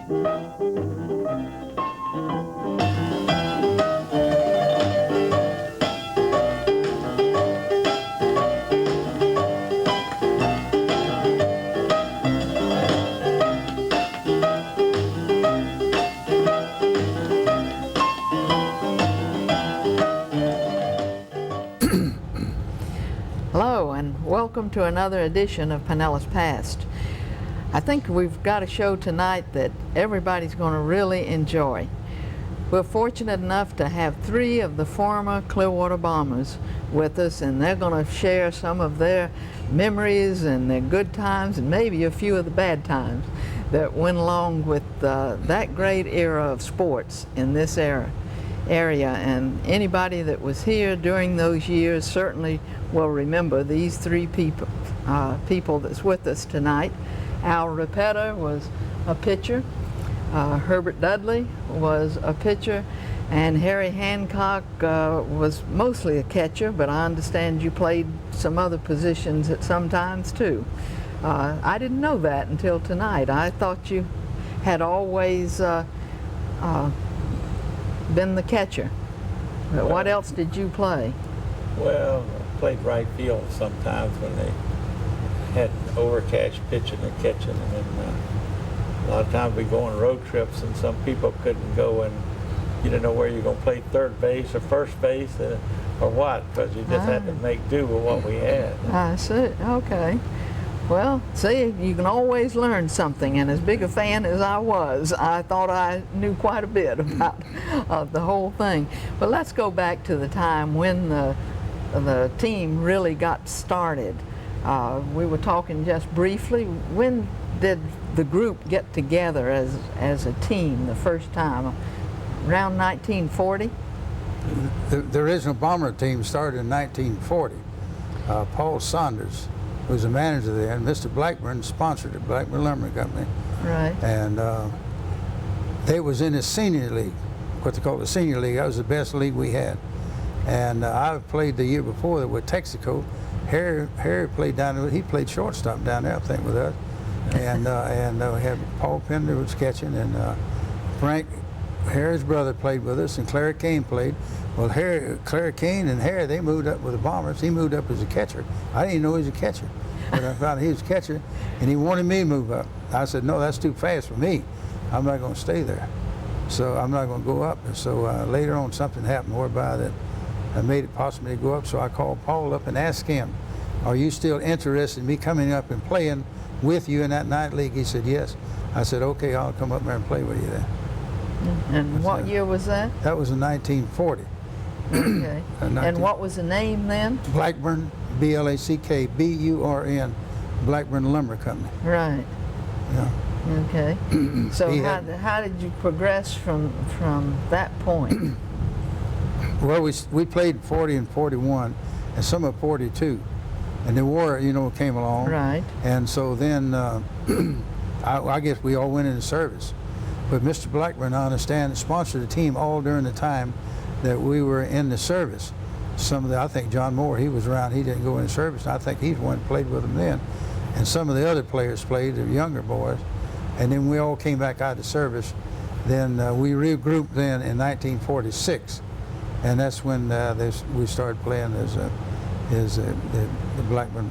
Hello and welcome to another edition of Pinellas Past. I think we've got a show tonight that everybody's going to really enjoy. We're fortunate enough to have three of the former Clearwater Bombers with us, and they're going to share some of their memories and their good times and maybe a few of the bad times that went along with that great era of sports in this area. And anybody that was here during those years certainly will remember these three people that's with us tonight. Al Repeta was a pitcher, Herbert Dudley was a pitcher, and Harry Hancock was mostly a catcher, but I understand you played some other positions at some times too. I didn't know that until tonight. I thought you had always been the catcher. But what else did you play? Well, I played right field sometimes when they had overcash pitching and catching, and then a lot of times we go on road trips and some people couldn't go, and you didn't know where you're going to play third base or first base or what, because you just had to make do with what we had. I see. Okay. Well, see, you can always learn something, and as big a fan as I was, I thought I knew quite a bit about the whole thing. But let's go back to the time when the team really got started. We were talking just briefly. When did the group get together as a team the first time? Around 1940? The original Bomber team started in 1940. Paul Saunders was the manager there, and Mr. Blackburn sponsored it, Blackburn Lumber Company. Right. And they was in the senior league, what they call the senior league. That was the best league we had. And I played the year before with Texaco. Harry played down there. He played shortstop down there, I think, with us. And we had Paul Pender was catching, and Frank, Harry's brother, played with us, and Claire Kane played. Well, Claire Kane and Harry, they moved up with the Bombers. He moved up as a catcher. I didn't even know he was a catcher. But I found out he was a catcher, and he wanted me to move up. I said, no, that's too fast for me. I'm not going to stay there. So I'm not going to go up. And so later on, something happened whereby that I made it possible to go up. So I called Paul up and asked him, are you still interested in me coming up and playing with you in that night league? He said, yes. I said, okay, I'll come up there and play with you then. And what year was that? That was in 1940. Okay. And what was the name then? Blackburn, B-L-A-C-K-B-U-R-N, Blackburn Lumber Company. Right. Yeah. Okay. So how did you progress from that point? Well, we played 40 and 41, and some of 42, and the war, came along. Right. And so then I guess we all went into service. But Mr. Blackburn, I understand, sponsored the team all during the time that we were in the service. I think John Moore, he was around, he didn't go into service, and I think he's the one that played with them then. And some of the other players played, the younger boys, and then we all came back out of service. Then we regrouped then in 1946, and that's when we started playing as the Blackburn,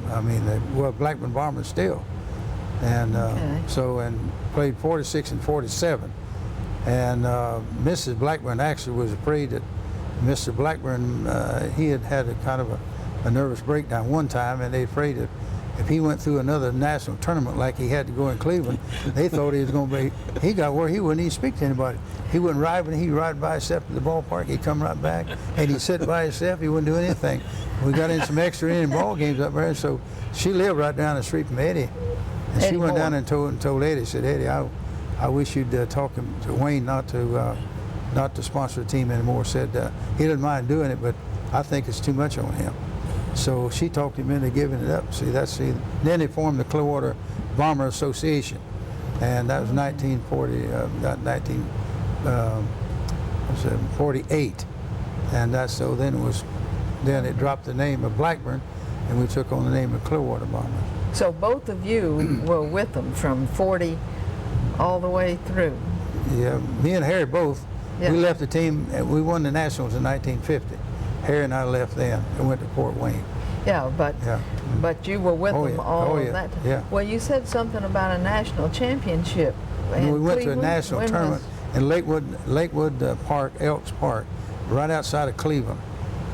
Blackburn Bombers still. And and played 46 and 47. And Mrs. Blackburn actually was afraid that Mr. Blackburn, he had a kind of a nervous breakdown one time, and they afraid that if he went through another national tournament like he had to go in Cleveland, they thought he was going to be, he got where he wouldn't even speak to anybody. He wouldn't ride, but he'd ride by himself to the ballpark, he'd come right back, and he'd sit by himself, he wouldn't do anything. We got in some extra inning ball games up there, so she lived right down the street from Eddie. And she went down and told Eddie, said, Eddie, I wish you'd talk to Wayne not to sponsor the team anymore. Said he doesn't mind doing it, but I think it's too much on him. So she talked him into giving it up. Then they formed the Clearwater Bomber Association, and that was 1948, and then it dropped the name of Blackburn, and we took on the name of Clearwater Bombers. So both of you were with them from 40 all the way through. Yeah, me and Harry both. Yeah. We left the team. We won the Nationals in 1950. Harry and I left then and went to Fort Wayne. Yeah, but Yeah. but you were with Oh, them yeah. all Oh, of yeah. that. Yeah. Well, you said something about a national championship. And in we went to a Cleveland? national When tournament in Lakewood Park, Elks Park, right outside of Cleveland.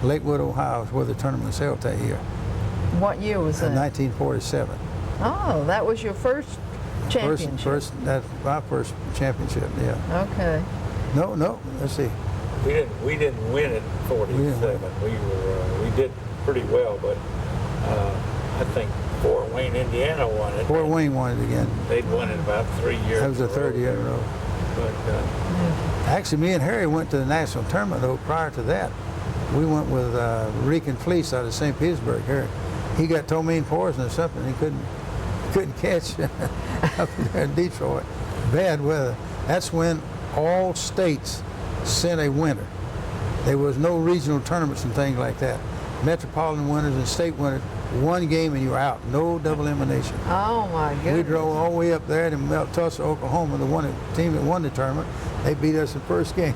Lakewood, Ohio is where the tournament was held that year, What year was that? in 1947. Oh, that was your first championship. That's my first championship, yeah. Okay. No, let's see. We didn't win it in 47. We did pretty well, but I think Fort Wayne, Indiana won it. Fort Wayne won it again. They'd won it about 3 years. That was the third year in a row. But Actually, me and Harry went to the national tournament, though, prior to that. We went with Reek and Fleece out of St. Petersburg. Harry, he got ptomaine poison or something. He couldn't catch up there in Detroit. Bad weather. That's when all states sent a winner. There was no regional tournaments and things like that. Metropolitan winners and state winners, one game and you were out. No double elimination. Oh my goodness. We drove all the way up there to Tulsa, Oklahoma. The team that won the tournament, they beat us the first game.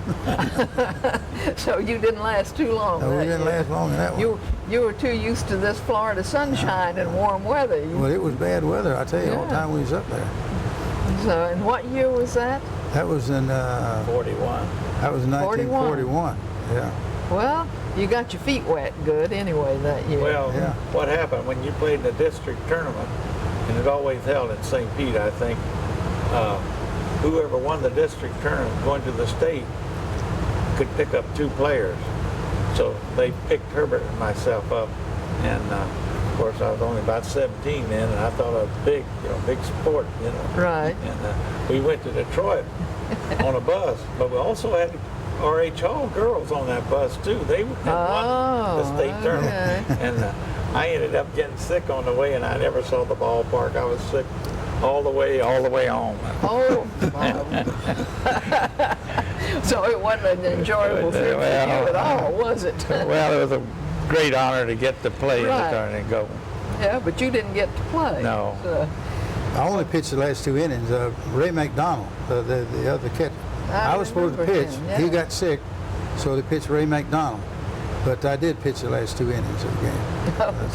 So you didn't last too long. No, we that didn't year. last long in that one. You were too used to this Florida sunshine and warm weather. Well, it was bad weather, I tell you, all the Yeah. time we was up there. So, and what year was that? That was in 41. that was 1941. Yeah. Well, you got your feet wet good anyway that year. Well, Yeah. what happened when you played in the district tournament, and it always held in St. Pete, I think, whoever won the district tournament going to the state could pick up 2 players. So they picked Herbert and myself up, and of course I was only about 17 then, and I thought I was big, big sport, Right. And we went to Detroit on a bus, but we also had R.H. Hall girls on that bus too. They had won the state tournament, and I ended up getting sick on the way, and I never saw the ballpark. I was sick all the way home. Oh, wow. So it wasn't an enjoyable trip for you at all, was it? Well, it was a great honor to get to play in the Right. tournament and go. Yeah, but you didn't get to play. No. So, I only pitched the last 2 innings. Ray McDonald, the other catcher, I was supposed to remember pitch. him, yeah. He got sick, so they pitched Ray McDonald. But I did pitch the last 2 innings of the game.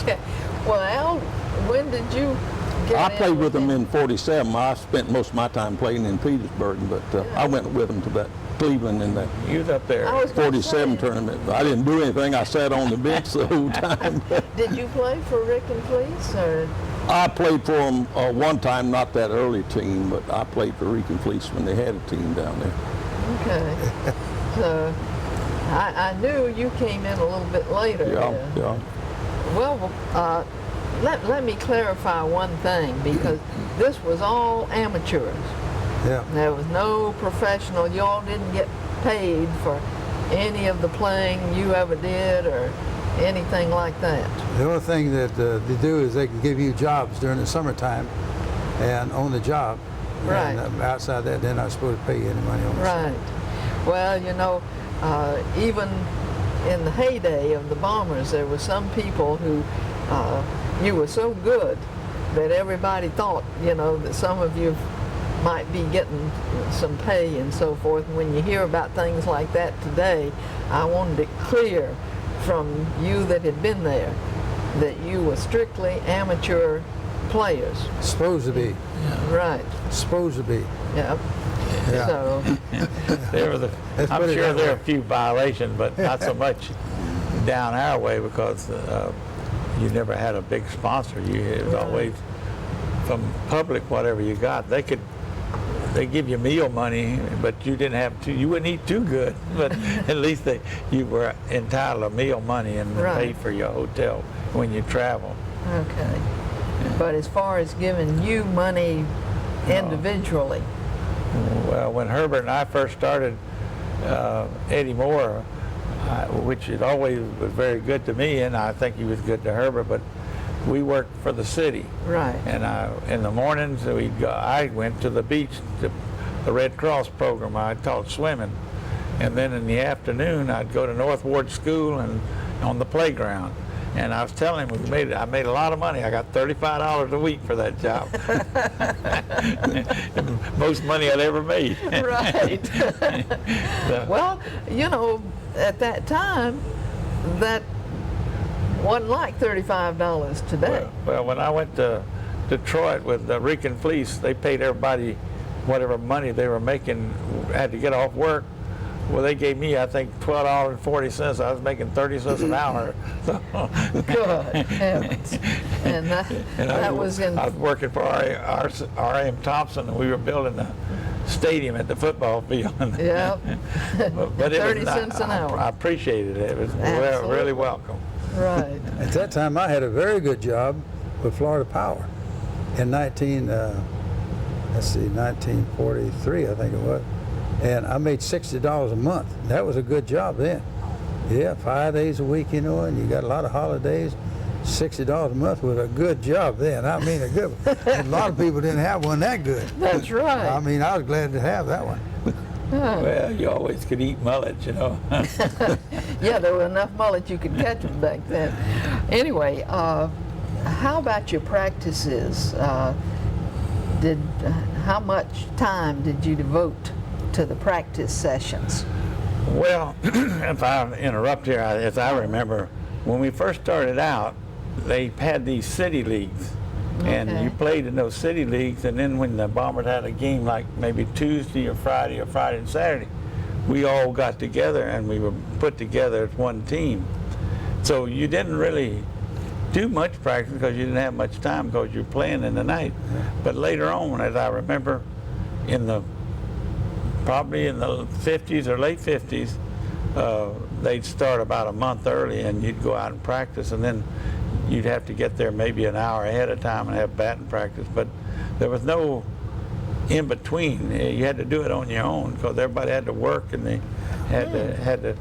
Okay. Well, Al, when did you get I in played with them him? in 47. I spent most of my time playing in Petersburg, but I went with them to that Cleveland in that You was up there. I was gonna 47 say, tournament. I didn't do anything. I sat on the bench the whole time. Did you play for Rick and Fleece, or? I played for them one time, not that early team, but I played for Reek and Fleece when they had a team down there. Okay. So I knew you came in a little bit later. Yeah. Well, let me clarify one thing, because this was all amateurs. Yeah. There was no professional. You all didn't get paid for any of the playing you ever did or anything like that. The only thing that they do is they can give you jobs during the summertime and on the job. Right. And outside that, they're not supposed to pay you any money on the side. Right. Well, even in the heyday of the Bombers, there were some people who you were so good that everybody thought, that some of you might be getting some pay and so forth. And when you hear about things like that today, I wanted it clear from you that had been there that you were strictly amateur players. Supposed to be. Right. Supposed to be. Yep. Yeah. So, Let's I'm put it sure that there are way. a few violations, but not so much down our way, because you never had a big sponsor. It was Right. always from public, whatever you got. They give you meal money, but you didn't have to. You wouldn't eat too good, but at least you were entitled to meal money and Right. paid for your hotel when you travel. okay. But as far as giving you money individually, Well, when Herbert and I first started, Eddie Moore, which had always was very good to me, and I think he was good to Herbert, but we worked for the city. right. And in the mornings, I went to the beach, to the Red Cross program. I taught swimming. And then in the afternoon, I'd go to North Ward School and on the playground. And I was telling him I made a lot of money. I got $35 a week for that job. Most money I'd ever made. Right. So, Well, you know, at that time, that wasn't like $35 today. well, when I went to Detroit with the Rican Fleece, they paid everybody whatever money they were making, had to get off work. Well, they gave me, I think, $12.40. I was making 30 cents an hour. So, Good heavens. And that was in... I was working for R.M. Thompson, and we were building a stadium at the football field. Yeah. But it 30 was, cents an hour. I appreciated it. It was Absolutely. really welcome. Right. At that time, I had a very good job with Florida Power in 1943, I think it was. And I made $60 a month. That was a good job then. Yeah, 5 days a week, you know, and you got a lot of holidays. $60 a month was a good job then. I mean, a good one. A lot of people didn't have one that good. That's right. I mean, I was glad to have that one. Well, you always could eat mullet, you know. Yeah, there was enough mullet you could catch them back then. Anyway, how about your practices? How much time did you devote to the practice sessions? Well, if I interrupt here, as I remember, when we first started out, they had these city leagues. And Okay. you played in those city leagues, and then when the Bombers had a game like maybe Tuesday or Friday and Saturday, we all got together and we were put together as one team. So you didn't really do much practice because you didn't have much time because you're playing in the night. But later on, as I remember, probably in the 50s or late 50s, they'd start about a month early and you'd go out and practice, and then you'd have to get there maybe an hour ahead of time and have batting practice. But there was no in between. You had to do it on your own because everybody had to work, and they had to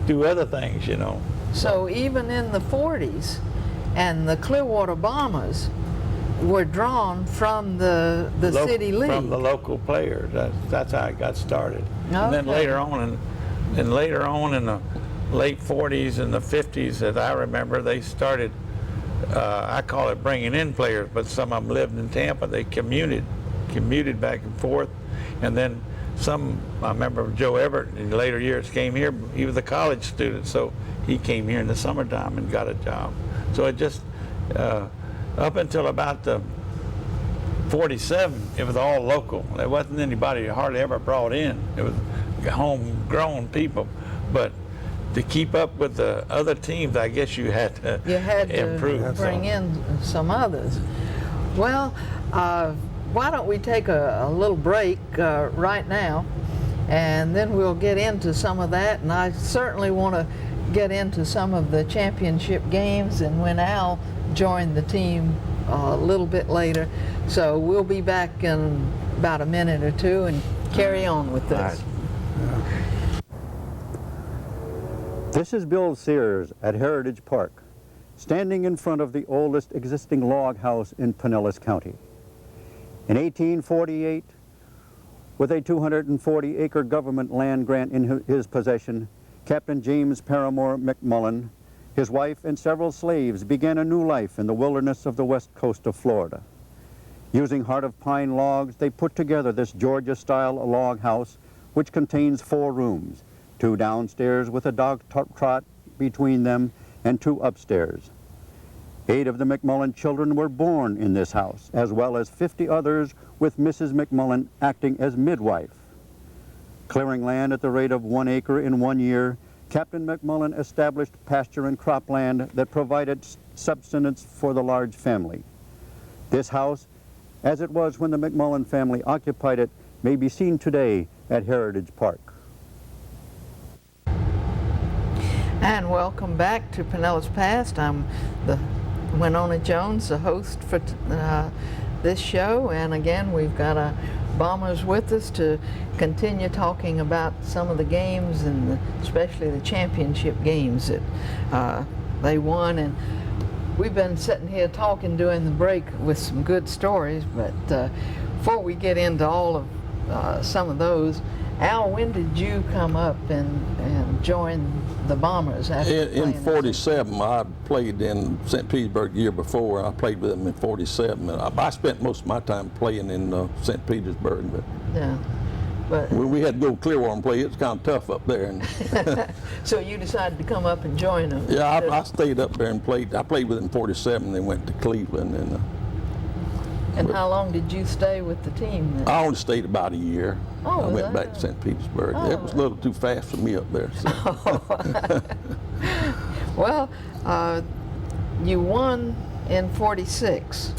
do other things, you know. So even in the 40s, and the Clearwater Bombers were drawn from the city league. From the local players. That's how it got started. And then Okay. later on in the late 40s and the 50s, as I remember, they started, I call it bringing in players, but some of them lived in Tampa. They commuted back and forth. And then I remember Joe Everett in later years came here. He was a college student, so he came here in the summertime and got a job. So it just, up until about the 47, it was all local. There wasn't anybody hardly ever brought in. It was homegrown people. But to keep up with the other teams, I guess you had to improve. Bring in some others. Well, why don't we take a little break right now, and then we'll get into some of that. And I certainly want to get into some of the championship games and when Al joined the team a little bit later. So we'll be back in about a minute or two and carry on with this. This is Bill Sears at Heritage Park, standing in front of the oldest existing log house in Pinellas County. In 1848, with a 240-acre government land grant in his possession, Captain James Paramore McMullen, his wife, and several slaves began a new life in the wilderness of the west coast of Florida. Using heart of pine logs, they put together this Georgia-style log house, which contains 4 rooms, 2 downstairs with a dog trot between them, and 2 upstairs. 8 of the McMullen children were born in this house, as well as 50 others, with Mrs. McMullen acting as midwife. Clearing land at the rate of 1 acre in 1 year, Captain McMullen established pasture and cropland that provided subsistence for the large family. This house, as it was when the McMullen family occupied it, may be seen today at Heritage Park. And welcome back to Pinellas Past. I'm the Winona Jones, the host for this show, and again we've got Bombers with us to continue talking about some of the games, and especially the championship games that they won. And we've been sitting here talking during the break with some good stories, but before we get into all some of those. Al, when did you come up and join the Bombers after In playing? '47, I played in St. Petersburg the year before. I played with them in '47. I spent most of my time playing in St. Petersburg, but Yeah, but when we had to go to Clearwater and play, it was kind of tough up there. And so you decided to come up and join them. yeah, I stayed up there and played. I played with them in '47, then went to Cleveland. And how long did you stay with the team then? I only stayed about a year. Oh, I was went that? back to St. Petersburg. Oh. It was a little too fast for me up there. So. Well, you won in '46,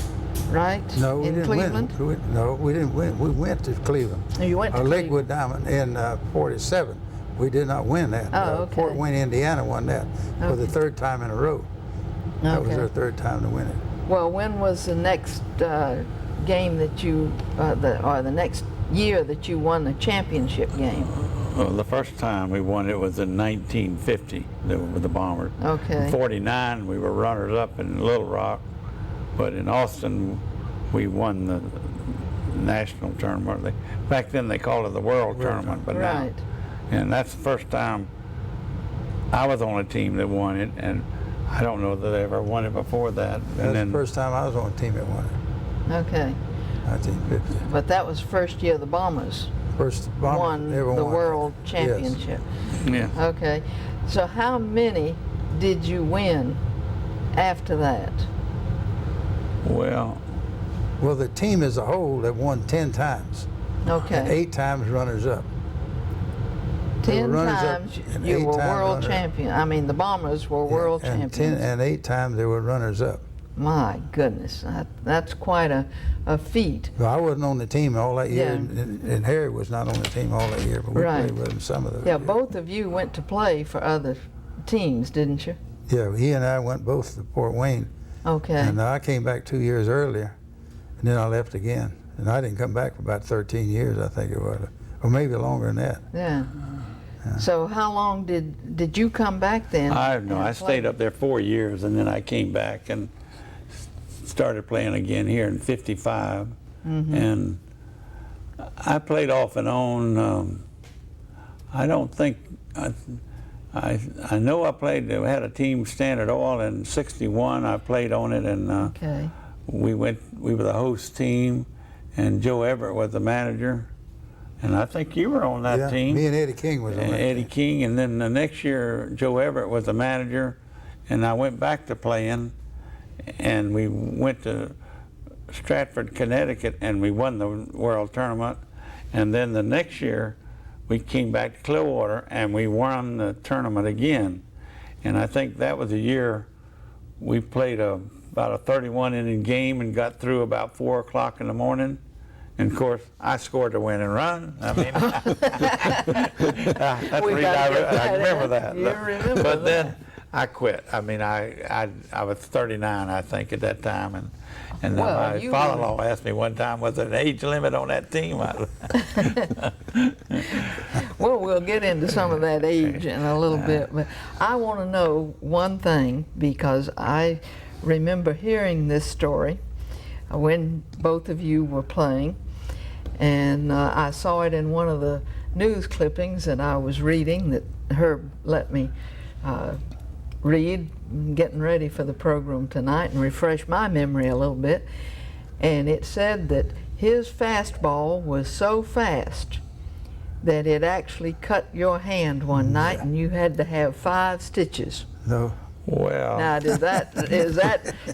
right? No, we in didn't Cleveland? win. No, we didn't win. We went to Cleveland. You went to Our Cleveland. Lakewood Diamond in '47. We did not win that. Oh, okay. Fort Wayne, Indiana won that for the Okay. third time in a row. That was Okay. their third time to win it. Well, when was the next game that you, or the next year that you won the championship game? Well, the first time we won it was in 1950 with the Bombers. Okay. In '49, we were runners-up in Little Rock, but in Austin, we won the national tournament. Back then, they called it the World Tournament, but now, Right. and that's the first time I was on a team that won it, and I don't know that they ever won it before that. That's And then the first time I was on a team that won it. Okay. 1950. But that was first year the Bombers First Bombers won ever the won. World Yes. Championship. yeah. Okay. So how many did you win after that? Well, Well, the team as a whole have won 10 times. Okay. And 8 times runners-up. They were 10 runners-up times and you 8 were times world runner-up. champion. I mean, the Bombers were world and champions. 10 and 8 times they were runners-up. My goodness, that's quite a feat. Well, I wasn't on the team all that year, Yeah. and Harry was not on the team all that year, but we Right. played with him some of those Yeah, years. both of you went to play for other teams, didn't you? Yeah, he and I went both to Fort Wayne, Okay. and I came back 2 years earlier, and then I left again. And I didn't come back for about 13 years, I think it was, or maybe longer than that. Yeah. So how long did you come back then? I don't know. and I play? stayed up there 4 years, and then I came back and started playing again here in '55. And I played off and on. I don't think I know I played. We had a team, Standard Oil, in '61. I played on it, and Okay. we were the host team, and Joe Everett was the manager. And I think you were on that Yeah, team. me and Eddie King was on And that Eddie team. King, and then the next year Joe Everett was the manager, and I went back to playing, and we went to Stratford, Connecticut, and we won the World Tournament. And then the next year we came back to Clearwater and we won the tournament again. And I think that was the year we played about a 31 inning game and got through about 4 o'clock in the morning. And of course, I scored the winning run. I mean, that's the We reason gotta get I that, remember huh? that. You remember But that. then I quit. I mean, I was 39, I think, at that time, and Well, my you father-in-law asked me one time, was there an age limit on that team? Well, we'll get into some of that age in a little bit, but I want to know one thing because I remember hearing this story when both of you were playing, and I saw it in one of the news clippings that I was reading that Herb let me read, getting ready for the program tonight and refresh my memory a little bit. And it said that his fastball was so fast that it actually cut your hand one night and you had to have 5 stitches. No. Well, Now, is that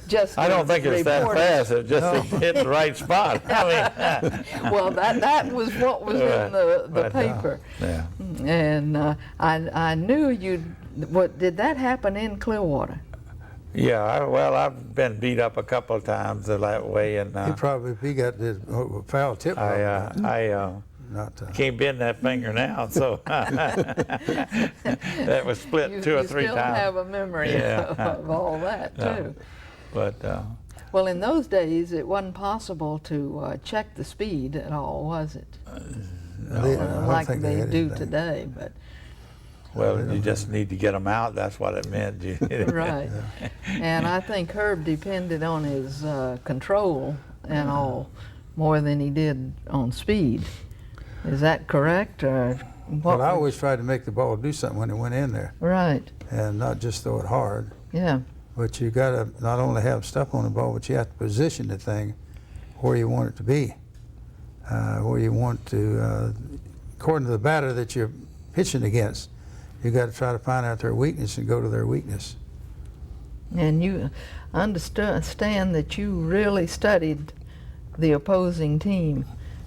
just I don't think it's that reported? fast. It just hit the right spot. I mean, Well, that was what was in the But, paper. yeah. And I knew you'd, did that happen in Clearwater? Yeah, I've been beat up a couple of times that way, and He got this foul tip. I Not, can't bend that finger now, so that was split You 2 or 3 still times. have a memory Yeah. of all that, No. too. But Well, in those days, it wasn't possible to check the speed at all, was it? I don't Like think they had do anything. today, but well, you just need to get them out. That's what it meant. right. And I think Herb depended on his control and all more than he did on speed. Is that correct, or what? Well, I always tried to make the ball do something when it went in there, Right. and not just throw it hard. Yeah. But you got to not only have stuff on the ball, but you have to position the thing where you want it to be, where you want to, according to the batter that you're pitching against. You got to try to find out their weakness and go to their weakness. And you understand that you really studied the opposing team,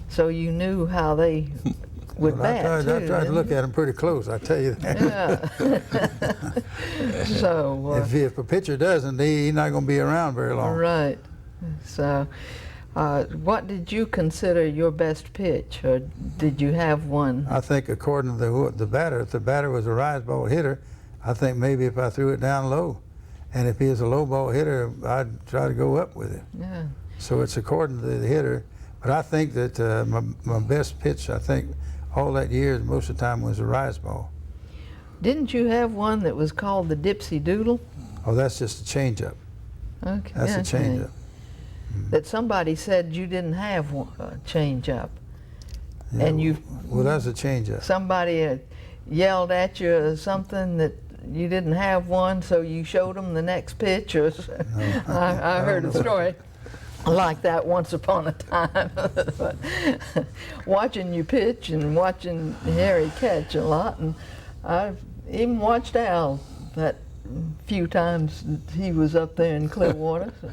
so you knew how they would Well, bat too. I tried to look at them pretty close, I tell you that. Yeah. So. If a pitcher doesn't, he's not going to be around very long. Right. So, what did you consider your best pitch, or did you have one? I think according to the batter, if the batter was a rise ball hitter, I think maybe if I threw it down low, and if he was a low ball hitter, I'd try to go up with it. Yeah. So it's according to the hitter. But I think that my best pitch, I think, all that year, most of the time, was a rise ball. Didn't you have one that was called the Dipsy Doodle? Oh, that's just a changeup. Okay. That's a changeup. That somebody said you didn't have a changeup, Yeah, and you. Well, that's a changeup. Somebody yelled at you or something that you didn't have one, so you showed them the next pitch. Or I heard a story like that once upon a time. But watching you pitch and watching Harry catch a lot, and I've even watched Al that few times he was up there in Clearwater. So,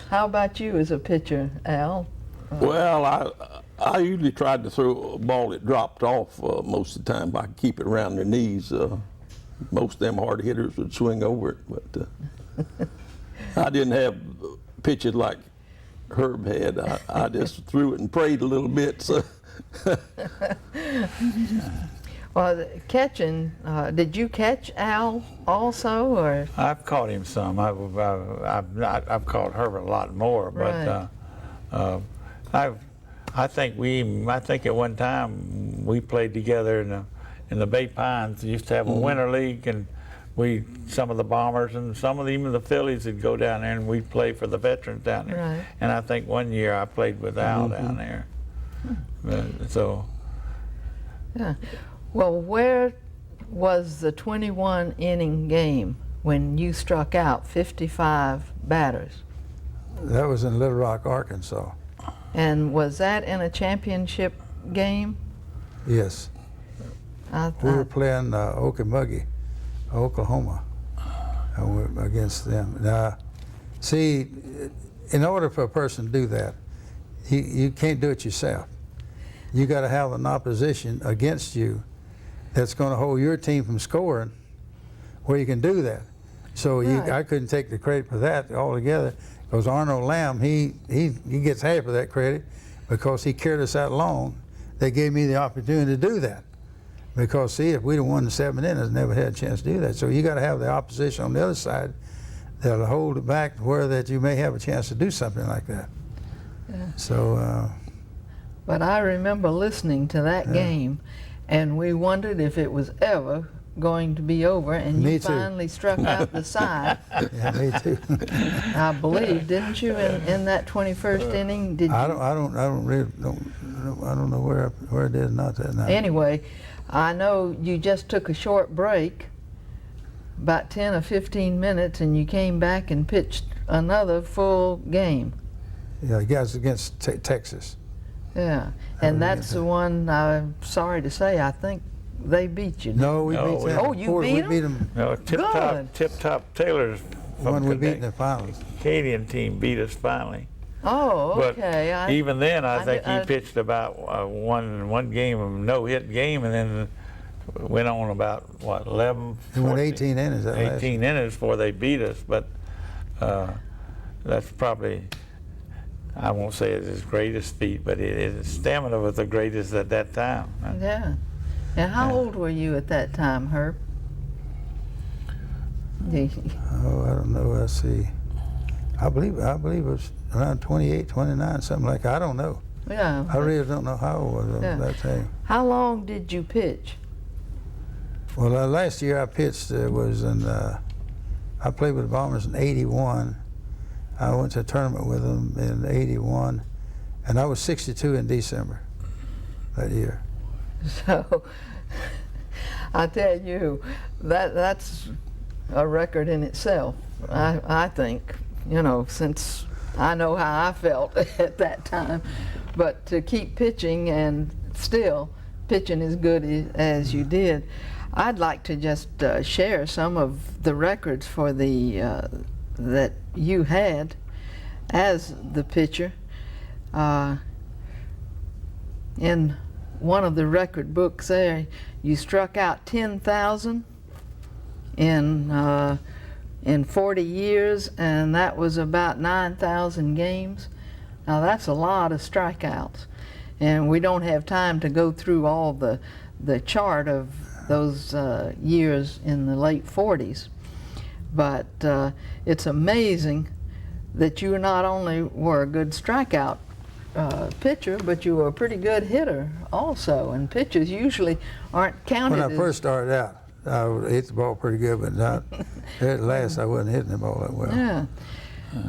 how about you as a pitcher, Al? Well, I usually tried to throw a ball that dropped off most of the time. I could keep it around their knees. Most of them hard hitters would swing over it, but I didn't have pitches like Herb had. I just threw it and prayed a little bit. So. Well, catching, did you catch Al also, or? I've caught him some. I've caught Herbert a lot more, but Right. I think at one time we played together in the Bay Pines. We used to have a winter league, and some of the Bombers and even the Phillies would go down there, and we'd play for the veterans down there. Right. And I think one year I played with Al down there. So. Yeah. Well, where was the 21-inning game when you struck out 55 batters? That was in Little Rock, Arkansas. And was that in a championship game? Yes. We were playing Okemugee, Oklahoma, against them. Now, see, in order for a person to do that, you can't do it yourself. You got to have an opposition against you that's going to hold your team from scoring where you can do that. So Right. I couldn't take the credit for that altogether, because Arnold Lamb, he gets half of that credit because he carried us that long. They gave me the opportunity to do that. Because see, if we'd have won the 7 innings, never had a chance to do that. So you got to have the opposition on the other side that'll hold it back to where that you may have a chance to do something like that. Yeah. So. But I remember listening to that game, and we wondered if it was ever going to be over, and Me you too. finally struck out the side. Yeah, me too. I believe, didn't you, in that 21st inning? Did you? I don't know where it is, not that now. Anyway, I know you just took a short break, about 10 or 15 minutes, and you came back and pitched another full game. Yeah, you guys against Texas. Yeah, and that's the one, I'm sorry to say, I think they beat you. No, we beat them. Oh, you beat We them? beat them. No, Tip Top Taylor's One we beat in the finals. Canadian team beat us finally. Oh, But okay. even then, I think he I- pitched about one game, a no-hit game, and then went on about, 11, He went 14, 18 innings that last 18 innings before they beat us. But that's probably, I won't say it's his greatest feat, but his stamina was the greatest at that time. Yeah. And how old were you at that time, Herb? Oh, I don't know. Let's see. I believe it was around 28, 29, something like that. I don't know. Yeah. I really don't know how old I was Yeah. at that time. How long did you pitch? Well, last year I pitched was in, I played with the Bombers in 81. I went to a tournament with them in 81, and I was 62 in December that year. So I tell you, that's a record in itself. I think, you know, since I know how I felt at that time. But to keep pitching and still pitching as good as you did, I'd like to just share some of the records for the that you had as the pitcher. In one of the record books there, you struck out 10,000 in 40 years, and that was about 9,000 games. Now that's a lot of strikeouts, and we don't have time to go through all the chart of those years in the late 40s, but it's amazing that you not only were a good strikeout pitcher, but you were a pretty good hitter also, and pitchers usually aren't counted When I first started out, I would hit the ball pretty good, but not at last I wasn't hitting the ball that well. Yeah,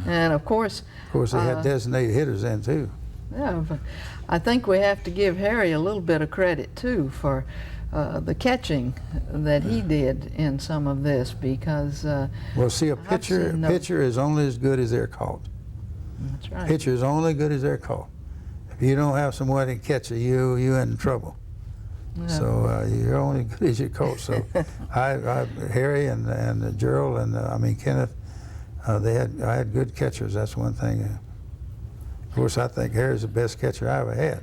and of course They had designated hitters then too. yeah, but I think we have to give Harry a little bit of credit too for the catching that he did in some of this, because Well, see, a pitcher is only as good as they're caught. that's right. Pitcher is only good as they're caught. If you don't have someone to catch you in trouble. Yeah. So you're only good as you're caught. So Harry and Gerald and Kenneth, I had good catchers. That's one thing. Of course, I think Harry's the best catcher I ever had.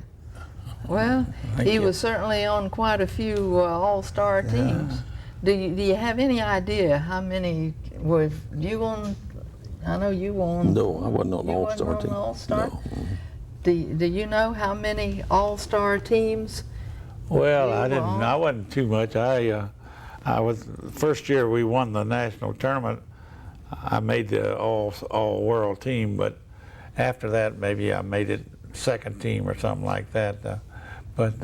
Well, Thank he you. was certainly on quite a few all-star teams. Do you have any idea how many were you on? I know you were on. No, I wasn't on the You wasn't All-Star on team. the All-Star? No. Do you know how many all-star teams? Well, You I were didn't. on? I wasn't too much. I was first year we won the national tournament. I made the all world team, but after that maybe I made it second team or something like that. But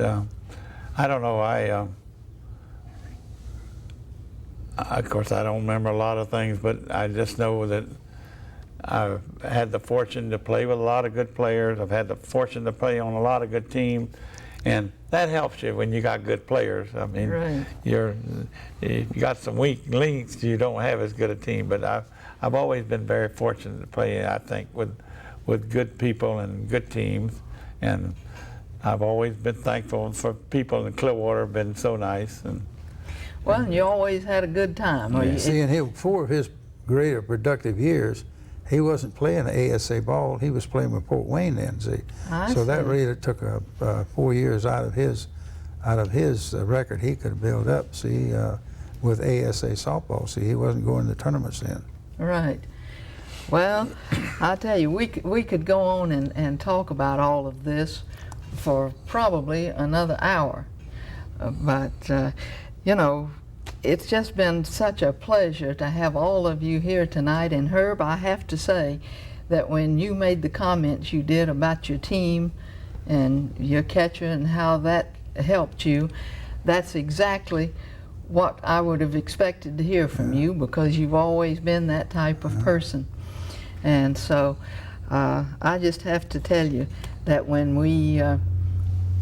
I don't know. Of course, I don't remember a lot of things, but I just know that I've had the fortune to play with a lot of good players. I've had the fortune to play on a lot of good teams, and that helps you when you got good players. I mean, Right. if you got some weak links, you don't have as good a team. But I've always been very fortunate to play, I think, with good people and good teams, and I've always been thankful for people in Clearwater have been so nice. And Well, and you always had a good time. Or you- See, in 4 of his greater productive years, he wasn't playing ASA ball. He was playing with Port Wayne then. See, I so that see. really took 4 years out of his record he could build up. See, with ASA softball. See, he wasn't going to tournaments then. Right. Well, I tell you, we could go on and talk about all of this for probably another hour. But, you know, it's just been such a pleasure to have all of you here tonight. And Herb, I have to say that when you made the comments you did about your team and your catcher and how that helped you, that's exactly what I would have expected to hear from you, because you've always been that type of person. And so I just have to tell you that when we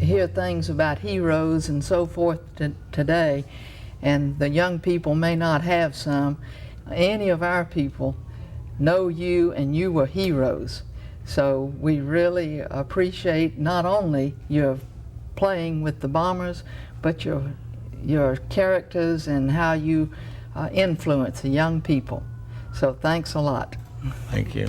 hear things about heroes and so forth today, and the young people may not have some, any of our people know you, and you were heroes. So we really appreciate not only your playing with the Bombers, but your characters and how you influence the young people. So thanks a lot. thank you.